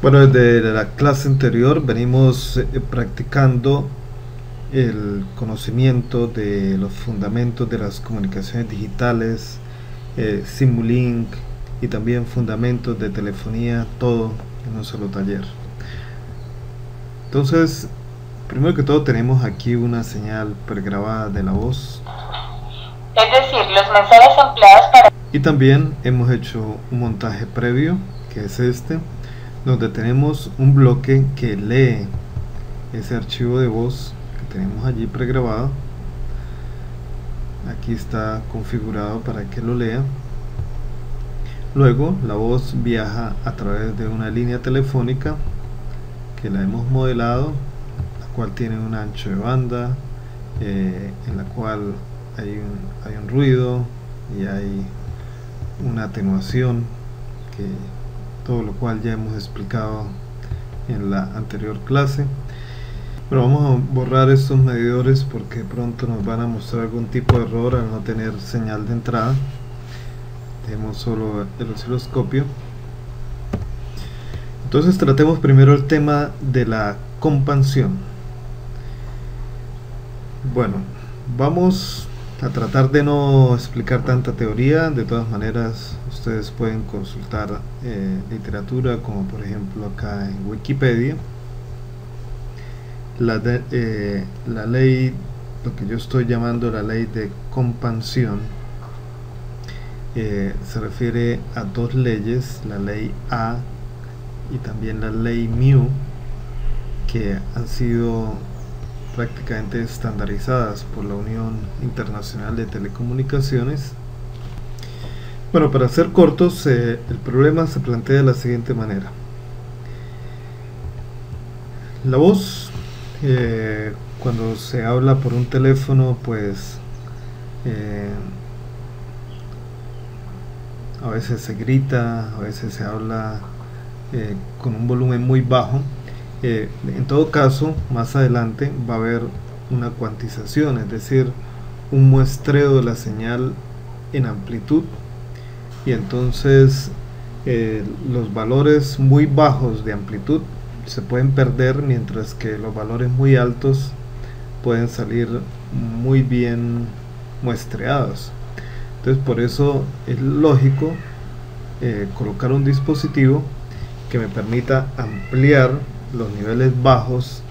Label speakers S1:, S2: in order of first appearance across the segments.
S1: Bueno, desde la clase anterior venimos practicando el conocimiento de los fundamentos de las comunicaciones digitales, Simulink y también fundamentos de telefonía, todo en un solo taller. Entonces, primero que todo tenemos aquí una señal pregrabada de la voz.
S2: Es decir, los mensajes empleados para...
S1: Y también hemos hecho un montaje previo, que es este, donde tenemos un bloque que lee ese archivo de voz que tenemos allí pregrabado. Aquí está configurado para que lo lea. Luego la voz viaja a través de una línea telefónica que la hemos modelado, la cual tiene un ancho de banda, en la cual hay un ruido y hay una atenuación, que todo lo cual ya hemos explicado en la anterior clase. Pero vamos a borrar estos medidores porque pronto nos van a mostrar algún tipo de error al no tener señal de entrada. Tenemos solo el osciloscopio. Entonces tratemos primero el tema de la compansión. Bueno, vamos a tratar de no explicar tanta teoría. De todas maneras, ustedes pueden consultar literatura, como por ejemplo acá en Wikipedia. La ley, lo que yo estoy llamando la ley de compansión, se refiere a dos leyes, la ley A y también la ley mu, que han sido prácticamente estandarizadas por la Unión Internacional de Telecomunicaciones. Bueno, para ser cortos, el problema se plantea de la siguiente manera. La voz, cuando se habla por un teléfono, pues a veces se grita, a veces se habla con un volumen muy bajo. En todo caso, más adelante va a haber una cuantización, es decir, un muestreo de la señal en amplitud, y entonces los valores muy bajos de amplitud se pueden perder, mientras que los valores muy altos pueden salir muy bien muestreados. Entonces, por eso es lógico colocar un dispositivo que me permita ampliar los niveles bajos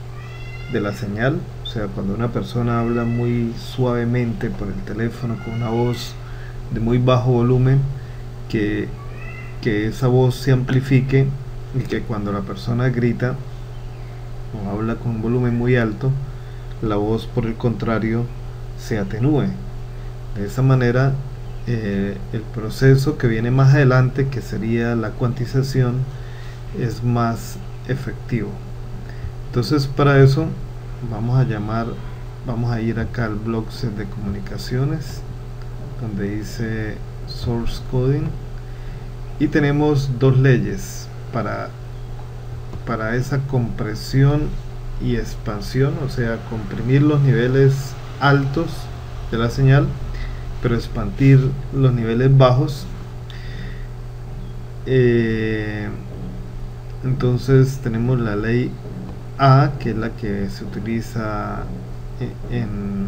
S1: de la señal. O sea, cuando una persona habla muy suavemente por el teléfono con una voz de muy bajo volumen, que esa voz se amplifique, y que cuando la persona grita o habla con un volumen muy alto, la voz por el contrario se atenúe. De esa manera el proceso que viene más adelante, que sería la cuantización, es más efectivo. Entonces, para eso vamos a ir acá al blog set de comunicaciones, donde dice source coding, y tenemos dos leyes para esa compresión y expansión, o sea, comprimir los niveles altos de la señal pero expandir los niveles bajos. Entonces tenemos la ley A, que es la que se utiliza en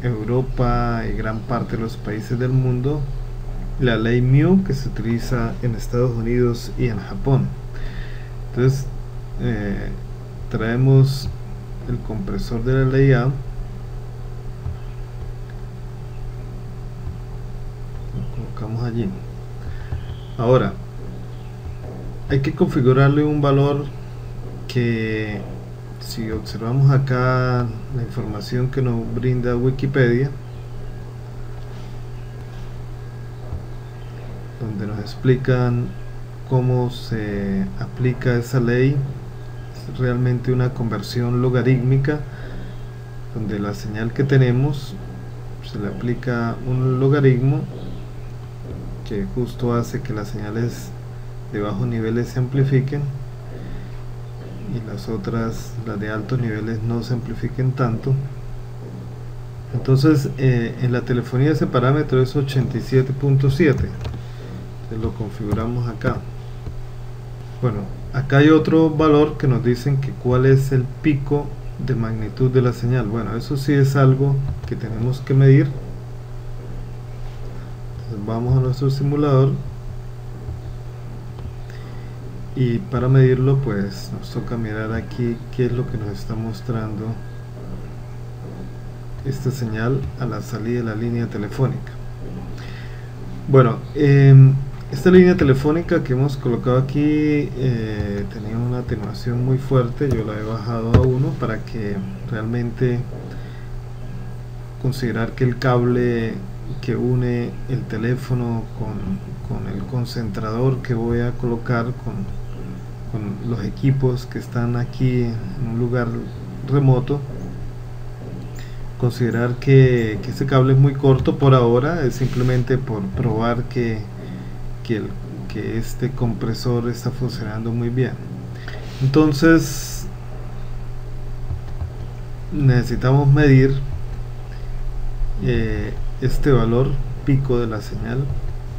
S1: Europa y gran parte de los países del mundo, la ley mu, que se utiliza en Estados Unidos y en Japón. Entonces traemos el compresor de la ley A, lo colocamos allí. Ahora hay que configurarle un valor que, si observamos acá la información que nos brinda Wikipedia, donde nos explican cómo se aplica esa ley, es realmente una conversión logarítmica, donde la señal que tenemos se le aplica un logaritmo que justo hace que las señales de bajos niveles se amplifiquen y las otras, las de altos niveles, no se amplifiquen tanto. Entonces en la telefonía ese parámetro es 87.7. Lo configuramos acá. Bueno, acá hay otro valor que nos dicen que cuál es el pico de magnitud de la señal. Bueno, eso sí es algo que tenemos que medir. Entonces vamos a nuestro simulador y para medirlo pues nos toca mirar aquí qué es lo que nos está mostrando esta señal a la salida de la línea telefónica. Bueno, esta línea telefónica que hemos colocado aquí tenía una atenuación muy fuerte. Yo la he bajado a 1 para que realmente considerar que el cable que une el teléfono con el concentrador que voy a colocar con los equipos que están aquí en un lugar remoto, considerar que este cable es muy corto por ahora, es simplemente por probar que este compresor está funcionando muy bien. Entonces necesitamos medir este valor pico de la señal.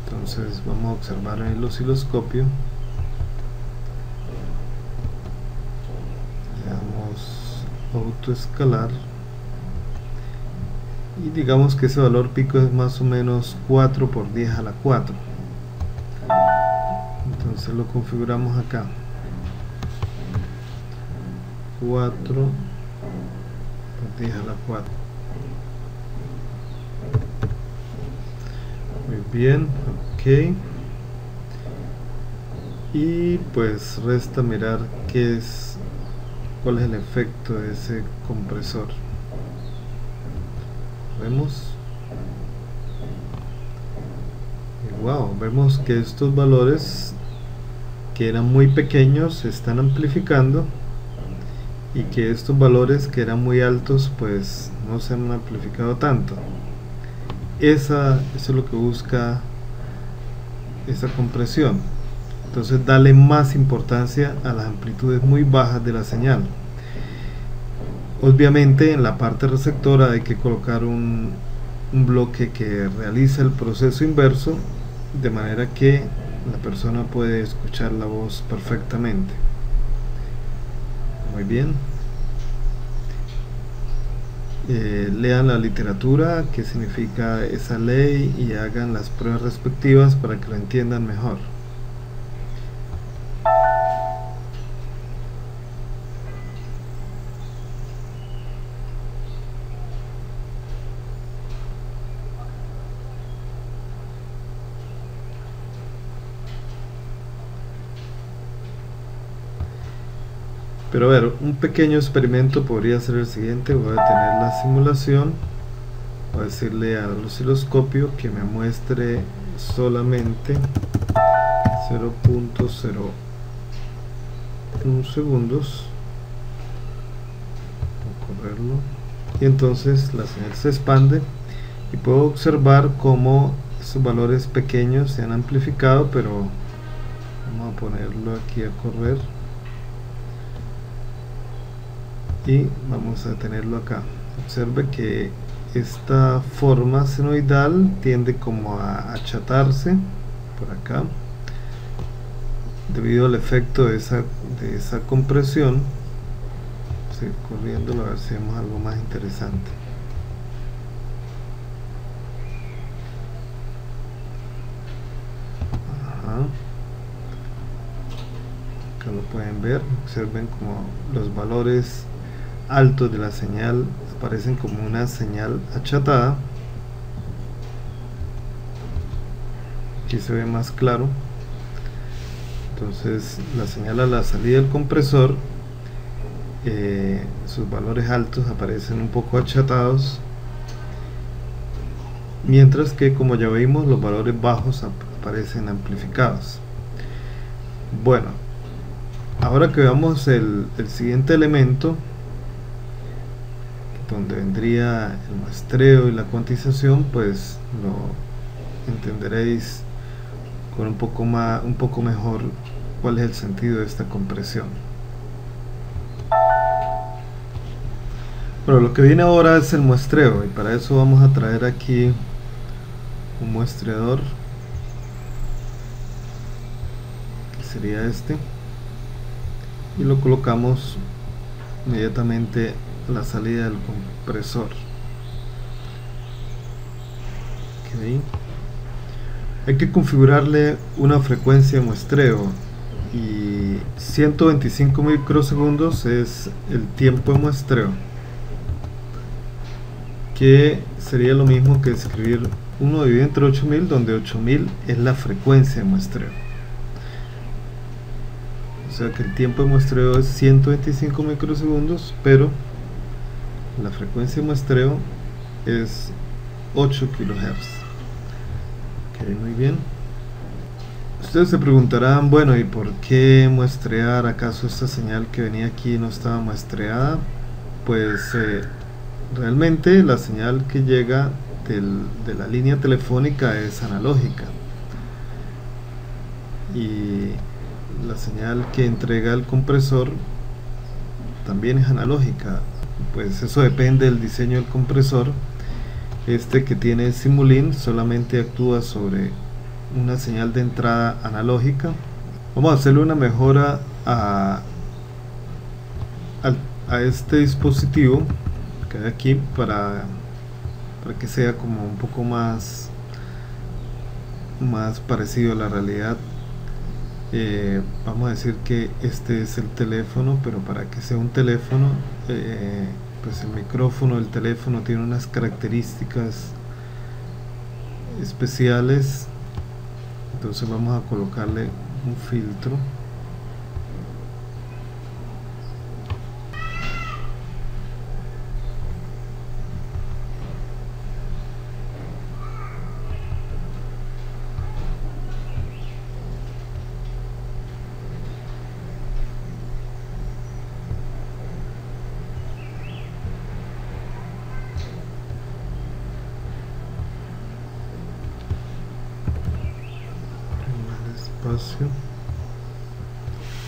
S1: Entonces vamos a observar en el osciloscopio. Le damos autoescalar y digamos que ese valor pico es más o menos 4 por 10 a la 4. Entonces lo configuramos acá, 4 por 10 a la 4. Muy bien, ok. Y pues resta mirar cuál es el efecto de ese compresor. Vemos, y wow, vemos que estos valores que eran muy pequeños se están amplificando y que estos valores que eran muy altos pues no se han amplificado tanto. Eso es lo que busca esa compresión. Entonces darle más importancia a las amplitudes muy bajas de la señal. Obviamente en la parte receptora hay que colocar un bloque que realiza el proceso inverso, de manera que la persona puede escuchar la voz perfectamente. Muy bien. Lean la literatura, qué significa esa ley, y hagan las pruebas respectivas para que lo entiendan mejor. Pero a ver, un pequeño experimento podría ser el siguiente. Voy a detener la simulación, voy a decirle al osciloscopio que me muestre solamente 0.01 segundos. Voy a correrlo y entonces la señal se expande y puedo observar cómo esos valores pequeños se han amplificado, pero vamos a ponerlo aquí a correr y vamos a tenerlo acá. Observe que esta forma senoidal tiende como a achatarse por acá debido al efecto de esa compresión. Vamos a ir corriendo a ver si vemos algo más interesante. Ajá. Acá lo pueden ver, observen como los valores altos de la señal aparecen como una señal achatada. Aquí se ve más claro. Entonces la señal a la salida del compresor, sus valores altos aparecen un poco achatados, mientras que, como ya vimos, los valores bajos aparecen amplificados. Bueno, ahora que veamos el siguiente elemento, donde vendría el muestreo y la cuantización, pues lo entenderéis con un poco mejor cuál es el sentido de esta compresión. Pero lo que viene ahora es el muestreo, y para eso vamos a traer aquí un muestreador, que sería este. y lo colocamos inmediatamente a la salida del compresor. Okay. Hay que configurarle una frecuencia de muestreo y 125 microsegundos es el tiempo de muestreo, que sería lo mismo que escribir 1 dividido entre 8000, donde 8000 es la frecuencia de muestreo. O sea que el tiempo de muestreo es 125 microsegundos, pero la frecuencia de muestreo es 8 kHz. Ok, muy bien. Ustedes se preguntarán, bueno, ¿y por qué muestrear? ¿Acaso esta señal que venía aquí no estaba muestreada? Pues realmente la señal que llega de la línea telefónica es analógica, y la señal que entrega el compresor también es analógica. Pues eso depende del diseño del compresor. Este que tiene Simulink solamente actúa sobre una señal de entrada analógica. Vamos a hacerle una mejora a este dispositivo que hay aquí para que sea como un poco más parecido a la realidad. Vamos a decir que este es el teléfono, pero para que sea un teléfono, pues el micrófono del teléfono tiene unas características especiales. Entonces vamos a colocarle un filtro.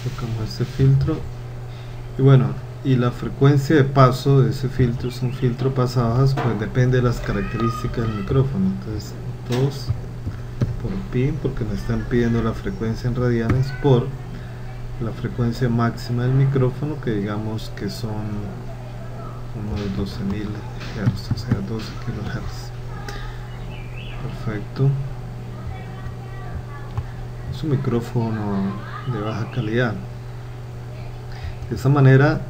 S1: Colocamos este filtro, y bueno, y la frecuencia de paso de ese filtro es un filtro pasabajas, pues depende de las características del micrófono. Entonces 2 por pi, porque me están pidiendo la frecuencia en radianes, por la frecuencia máxima del micrófono, que digamos que son unos 12.000 Hz, o sea 12 kHz. Perfecto. Es un micrófono de baja calidad. De esa manera,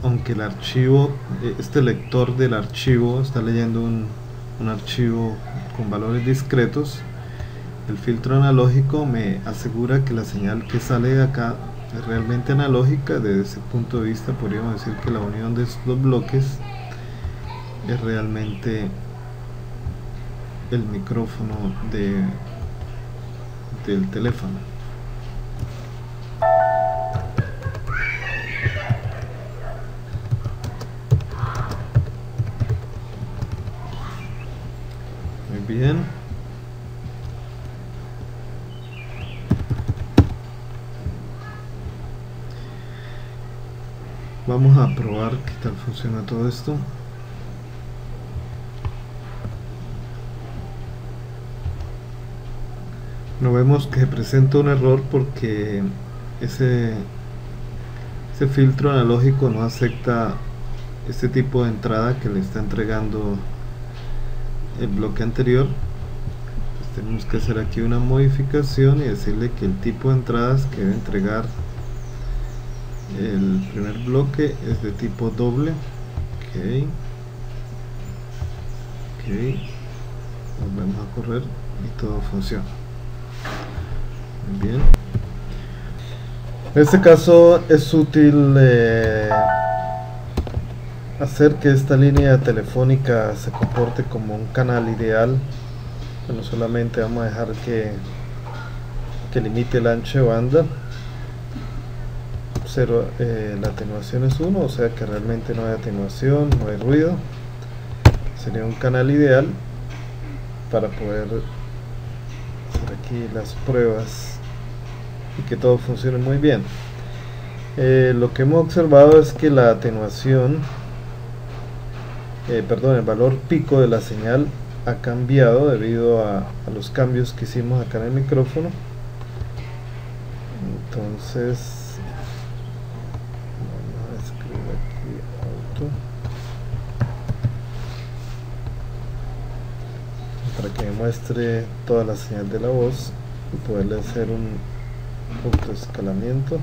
S1: aunque el archivo, este lector del archivo está leyendo un archivo con valores discretos, el filtro analógico me asegura que la señal que sale de acá es realmente analógica. Desde ese punto de vista podríamos decir que la unión de estos dos bloques es realmente el micrófono del teléfono. Muy bien. Vamos a probar qué tal funciona todo esto. No vemos que se presenta un error porque ese filtro analógico no acepta este tipo de entrada que le está entregando el bloque anterior. Pues tenemos que hacer aquí una modificación y decirle que el tipo de entradas que debe entregar el primer bloque es de tipo doble. Ok, volvemos a correr y todo funciona. Muy bien. En este caso es útil hacer que esta línea telefónica se comporte como un canal ideal. Bueno, solamente vamos a dejar que limite el ancho de banda. La atenuación es 1, o sea que realmente no hay atenuación, no hay ruido. Sería un canal ideal para poder hacer aquí las pruebas y que todo funcione muy bien. Lo que hemos observado es que la atenuación, el valor pico de la señal ha cambiado debido a los cambios que hicimos acá en el micrófono. Entonces esto para que me muestre toda la señal de la voz y poderle hacer un punto de escalamiento.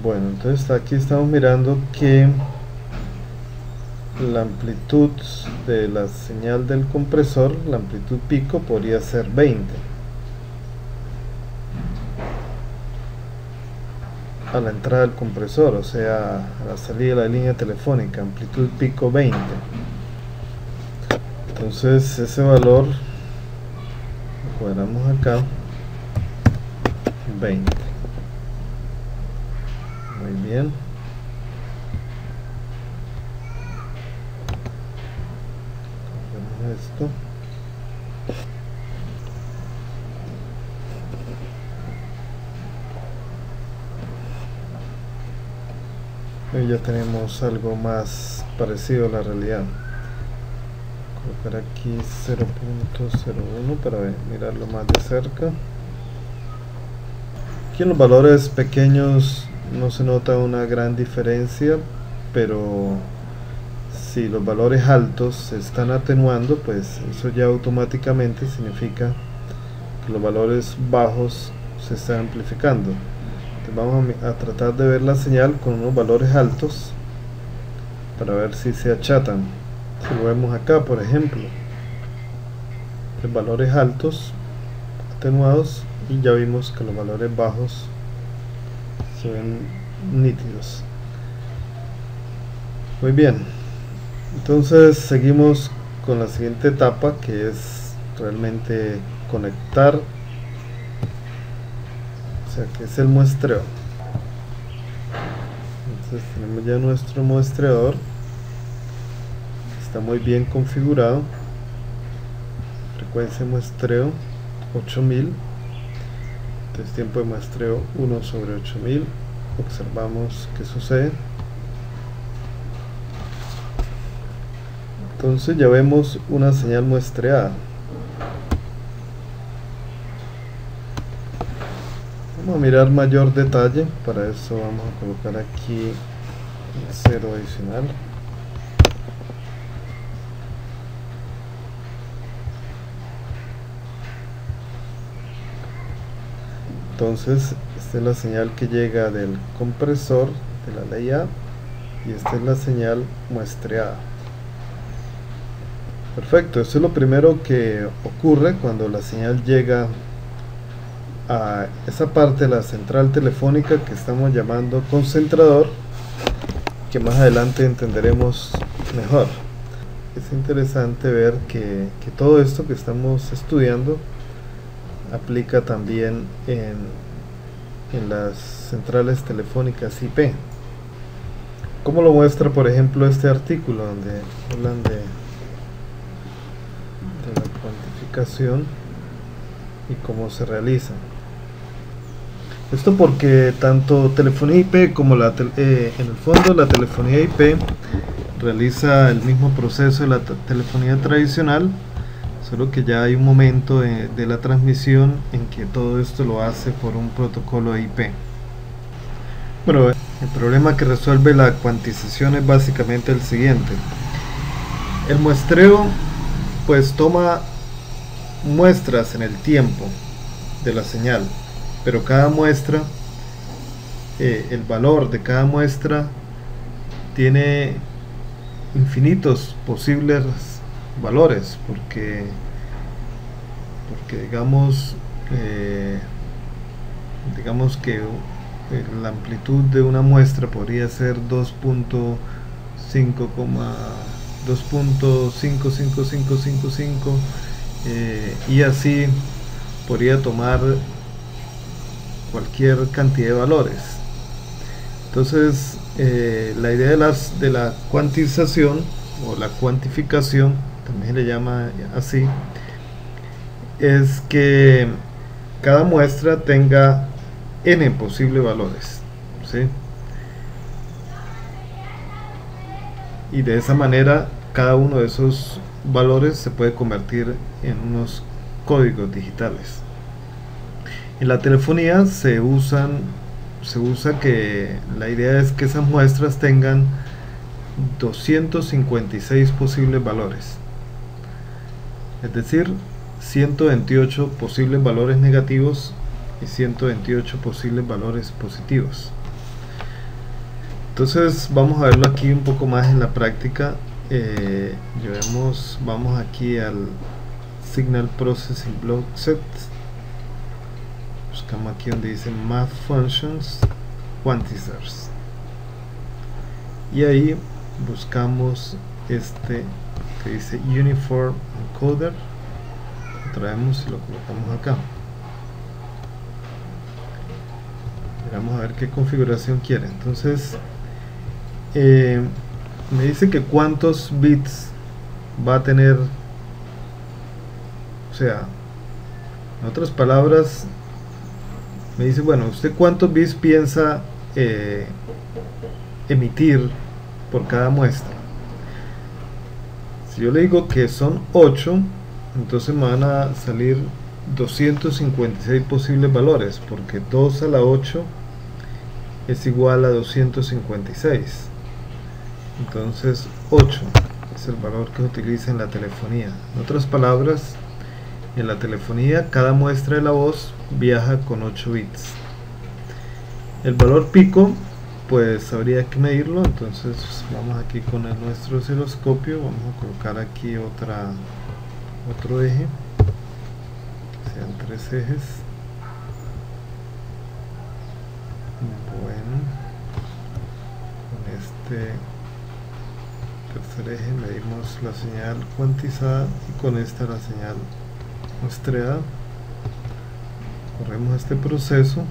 S1: Bueno, entonces aquí estamos mirando que la amplitud de la señal del compresor, la amplitud pico, podría ser 20 a la entrada del compresor, o sea, a la salida de la línea telefónica, amplitud pico 20. Entonces ese valor lo cuadramos acá, 20. Muy bien. Esto. Y ya tenemos algo más parecido a la realidad. Colocar aquí 0.01 para mirarlo más de cerca. Aquí en los valores pequeños no se nota una gran diferencia, pero si los valores altos se están atenuando, pues eso ya automáticamente significa que los valores bajos se están amplificando. Entonces vamos a tratar de ver la señal con unos valores altos para ver si se achatan. Si lo vemos acá, por ejemplo, los valores altos atenuados, y ya vimos que los valores bajos se ven nítidos. Muy bien, entonces seguimos con la siguiente etapa, que es realmente conectar, o sea que es el muestreo. Entonces tenemos ya nuestro muestreador, está muy bien configurado, frecuencia de muestreo 8000, entonces tiempo de muestreo 1/8000. Observamos qué sucede. Entonces ya vemos una señal muestreada. Vamos a mirar mayor detalle. Para eso vamos a colocar aquí un 0 adicional. Entonces esta es la señal que llega del compresor de la ley A, y esta es la señal muestreada. Perfecto, esto es lo primero que ocurre cuando la señal llega a esa parte de la central telefónica que estamos llamando concentrador, que más adelante entenderemos mejor. Es interesante ver que todo esto que estamos estudiando aplica también en las centrales telefónicas IP. ¿Cómo lo muestra, por ejemplo, este artículo donde hablan de la cuantificación y cómo se realiza? Esto porque tanto telefonía IP como en el fondo la telefonía IP realiza el mismo proceso de la telefonía tradicional, solo que ya hay un momento de la transmisión en que todo esto lo hace por un protocolo IP. Bueno, el problema que resuelve la cuantización es básicamente el siguiente. El muestreo pues toma muestras en el tiempo de la señal, pero cada muestra, el valor de cada muestra tiene infinitos posibles valores, porque digamos que la amplitud de una muestra podría ser 2.55555, y así podría tomar cualquier cantidad de valores. Entonces la idea de la cuantización o la cuantificación, también se le llama así, es que cada muestra tenga n posibles valores, ¿sí? Y de esa manera cada uno de esos valores se puede convertir en unos códigos digitales. En la telefonía se usa que la idea es que esas muestras tengan 256 posibles valores, es decir, 128 posibles valores negativos y 128 posibles valores positivos. Entonces vamos a verlo aquí un poco más en la práctica. Vamos aquí al Signal Processing Block Set, buscamos aquí donde dice Math Functions Quantizers y ahí buscamos este que dice Uniform Encoder, lo traemos y lo colocamos acá. Vamos a ver qué configuración quiere. Entonces me dice que cuántos bits va a tener, o sea, en otras palabras me dice, bueno, usted cuántos bits piensa emitir por cada muestra. Si yo le digo que son 8, entonces me van a salir 256 posibles valores, porque 2 a la 8 es igual a 256. Entonces 8 es el valor que se utiliza en la telefonía. En otras palabras, en la telefonía cada muestra de la voz viaja con 8 bits. El valor pico pues habría que medirlo, entonces vamos aquí con nuestro osciloscopio, vamos a colocar aquí otro eje, sean 3 ejes. Bueno, con este tercer eje medimos la señal cuantizada y con esta la señal muestreada. Corremos este proceso.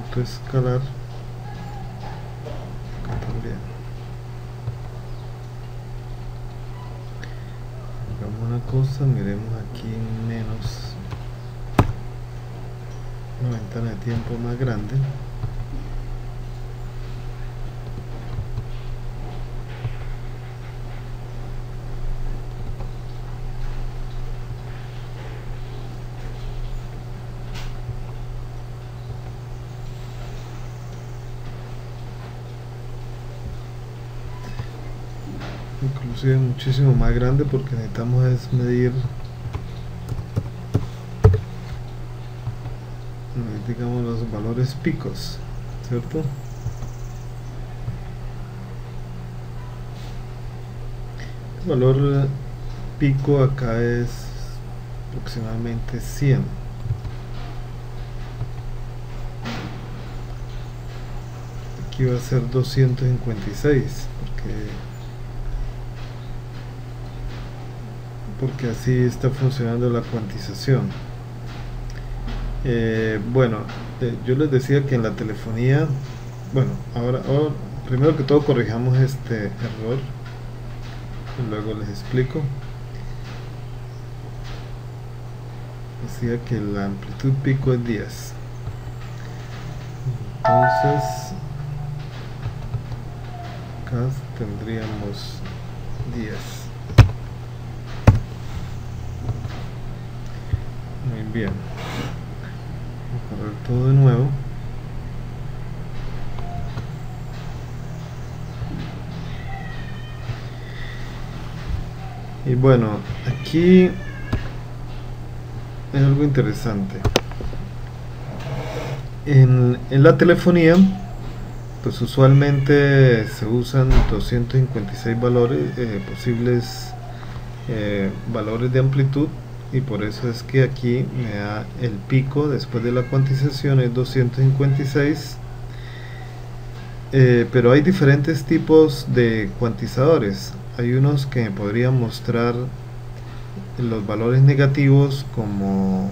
S1: Autoescalar acá también. Hagamos una cosa, miremos aquí menos una ventana de tiempo más grande. Inclusive muchísimo más grande, porque necesitamos es medir, digamos, los valores picos, ¿cierto? El valor pico acá es aproximadamente 100. Aquí va a ser 256 porque así está funcionando la cuantización. Yo les decía que en la telefonía, bueno, ahora primero que todo corrijamos este error y luego les explico. Decía que la amplitud pico es 10, entonces acá tendríamos 10. Muy bien, voy a correr todo de nuevo. Y bueno, aquí hay algo interesante. En la telefonía, pues usualmente se usan 256 valores, posibles valores de amplitud, y por eso es que aquí me da el pico después de la cuantización es 256. Pero hay diferentes tipos de cuantizadores. Hay unos que me podrían mostrar los valores negativos, como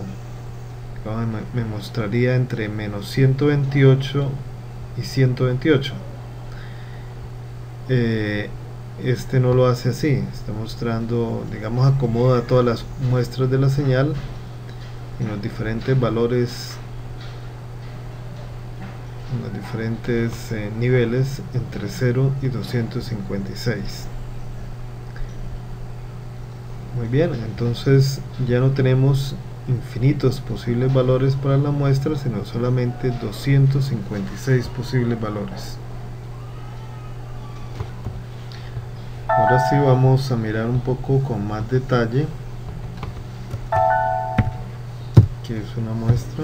S1: me mostraría entre menos 128 y 128. Este no lo hace así, está mostrando, digamos, acomoda todas las muestras de la señal en los diferentes valores, en los diferentes niveles entre 0 y 256. Muy bien, entonces ya no tenemos infinitos posibles valores para la muestra, sino solamente 256 posibles valores. Ahora sí vamos a mirar un poco con más detalle que es una muestra.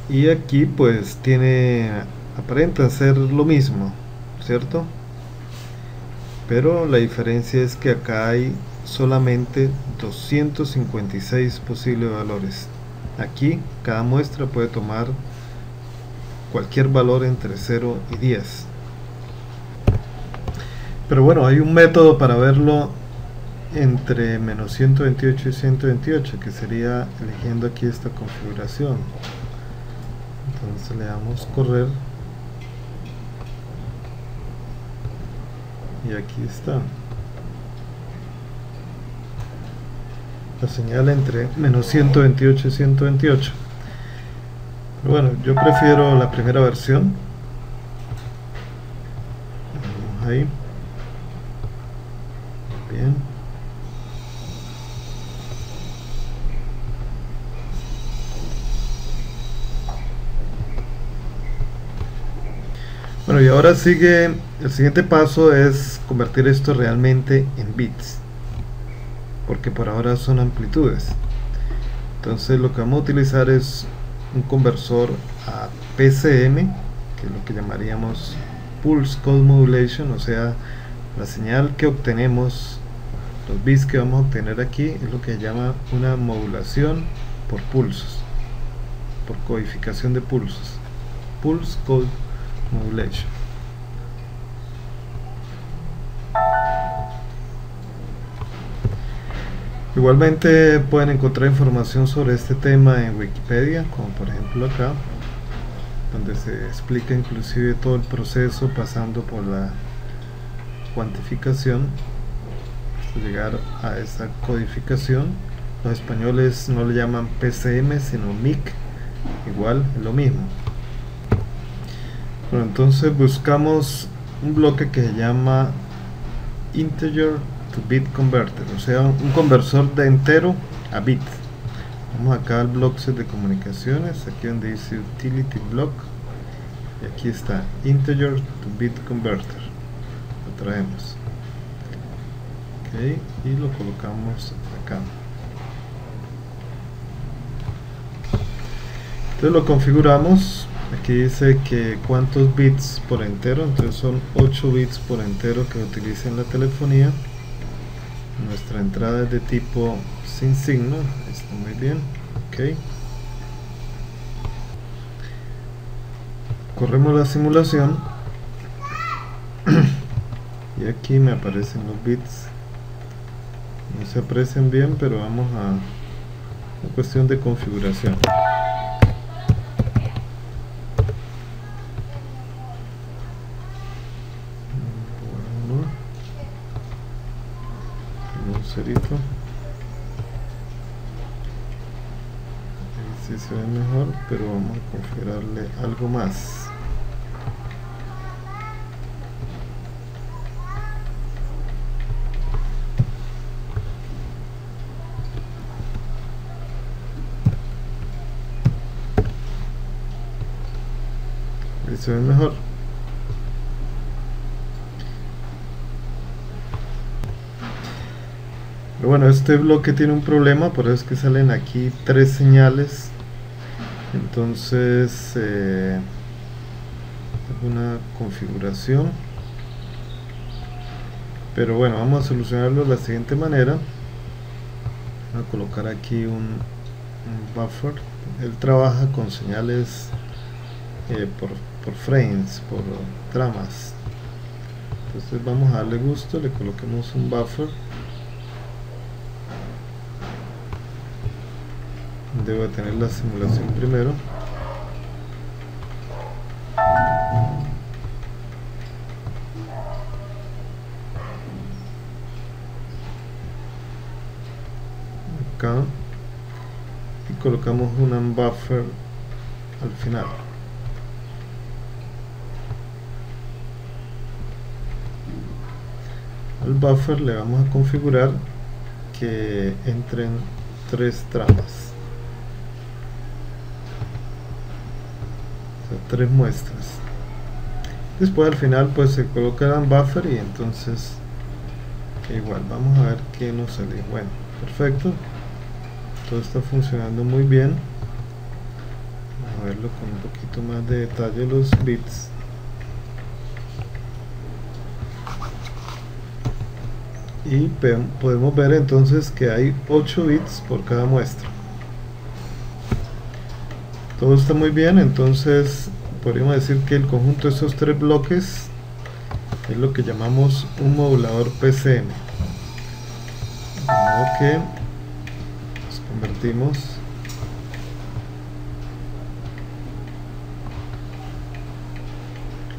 S1: Y aquí pues aparenta ser lo mismo, ¿cierto? Pero la diferencia es que acá hay solamente 256 posibles valores. Aquí cada muestra puede tomar cualquier valor entre 0 y 10. Pero bueno, hay un método para verlo entre menos 128 y 128, que sería eligiendo aquí esta configuración. Entonces le damos correr y aquí está la señal entre menos 128 y 128. Pero bueno, yo prefiero la primera versión. Vamos ahí. Bien. Bueno, y ahora sigue, el siguiente paso es convertir esto realmente en bits, porque por ahora son amplitudes. Entonces lo que vamos a utilizar es un conversor a PCM, que es lo que llamaríamos Pulse Code Modulation, o sea, la señal que obtenemos, los bits que vamos a obtener aquí, es lo que se llama una modulación por pulsos, por codificación de pulsos, Pulse Code Modulation. Igualmente pueden encontrar información sobre este tema en Wikipedia, como por ejemplo acá, donde se explica inclusive todo el proceso pasando por la cuantificación hasta llegar a esa codificación. Los españoles no le llaman PCM sino MIC, igual es lo mismo. Bueno, entonces buscamos un bloque que se llama Integer to Bit Converter, o sea, un conversor de entero a bit. Vamos acá al bloque de comunicaciones, aquí donde dice Utility Block, y aquí está Integer to Bit Converter. Lo traemos, ok, y lo colocamos acá. Entonces lo configuramos. Aquí dice que cuántos bits por entero, entonces son 8 bits por entero que utiliza en la telefonía. Nuestra entrada es de tipo sin signo, está muy bien, ok. Corremos la simulación y aquí me aparecen los bits, no se aprecian bien, pero vamos a una cuestión de configuración. Cerito. Ahí sí se ve mejor, pero vamos a configurarle algo más. Ahí se ve mejor. Pero bueno, este bloque tiene un problema, por eso es que salen aquí 3 señales. Entonces una configuración, pero bueno, vamos a solucionarlo de la siguiente manera. Voy a colocar aquí un buffer. Él trabaja con señales por frames, por tramas. Entonces vamos a darle gusto, le coloquemos un buffer. Debo tener la simulación primero. Acá. Y colocamos un buffer al final. al buffer le vamos a configurar que entren 3 tramas, o sea, 3 muestras. Después al final pues se coloca en buffer y entonces igual vamos a ver qué nos sale. Bueno, perfecto, todo está funcionando muy bien. Vamos a verlo con un poquito más de detalle los bits. Y podemos ver entonces que hay 8 bits por cada muestra. Todo está muy bien, entonces podríamos decir que el conjunto de esos 3 bloques es lo que llamamos un modulador PCM, de modo que nos convertimos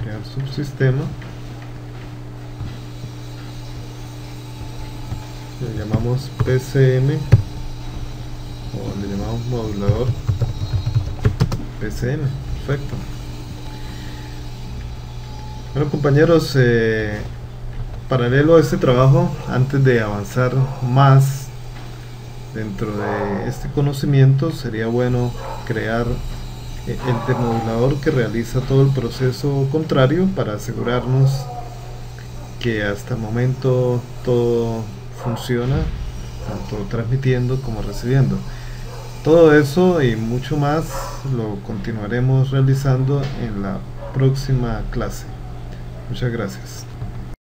S1: crear subsistema, le llamamos PCM o le llamamos modulador PCM. Perfecto. Bueno, compañeros, paralelo a este trabajo, antes de avanzar más dentro de este conocimiento, sería bueno crear el demodulador que realiza todo el proceso contrario para asegurarnos que hasta el momento todo funciona, tanto transmitiendo como recibiendo. Todo eso y mucho más lo continuaremos realizando en la próxima clase. Muchas gracias.